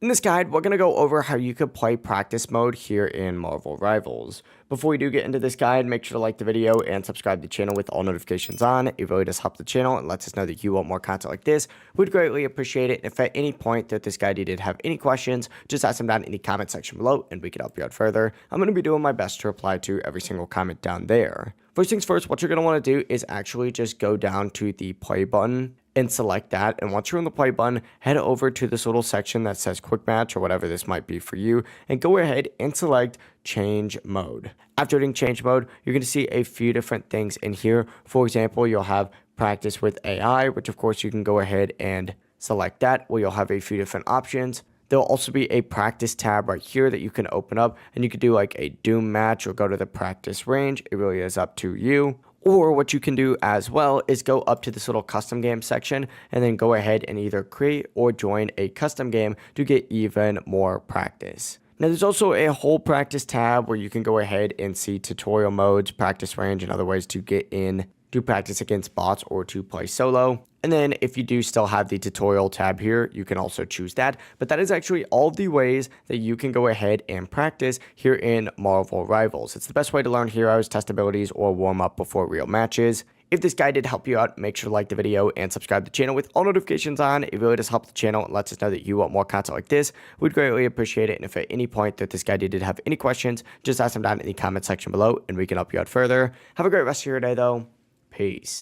In this guide, we're going to go over how you could play practice mode here in Marvel Rivals. Before we do get into this guide, make sure to like the video and subscribe to the channel with all notifications on. It really does help the channel and lets us know that you want more content like this. We'd greatly appreciate it. If at any point that this guide you did have any questions, just ask them down in the comment section below and we can help you out further. I'm going to be doing my best to reply to every single comment down there. First things first, what you're going to want to do is actually just go down to the play button and select that. And once you're on the play button, head over to this little section that says quick match or whatever this might be for you, and go ahead and select change mode. After hitting change mode, you're going to see a few different things in here. For example, you'll have practice with AI, which of course you can go ahead and select that, where you'll have a few different options. There'll also be a practice tab right here that you can open up, and you could do like a Doom match or go to the practice range. It really is up to you. Or what you can do as well is go up to this little custom game section and then go ahead and either create or join a custom game to get even more practice. Now there's also a whole practice tab where you can go ahead and see tutorial modes, practice range, and other ways to get in to practice against bots or to play solo. And then if you do still have the tutorial tab here, you can also choose that. But that is actually all of the ways that you can go ahead and practice here in Marvel Rivals. It's the best way to learn heroes, test abilities, or warm up before real matches. If this guide did help you out, make sure to like the video and subscribe to the channel with all notifications on. It really does help the channel and lets us know that you want more content like this. We'd greatly appreciate it. And if at any point that this guide did have any questions, just ask them down in the comment section below and we can help you out further. Have a great rest of your day though. Peace.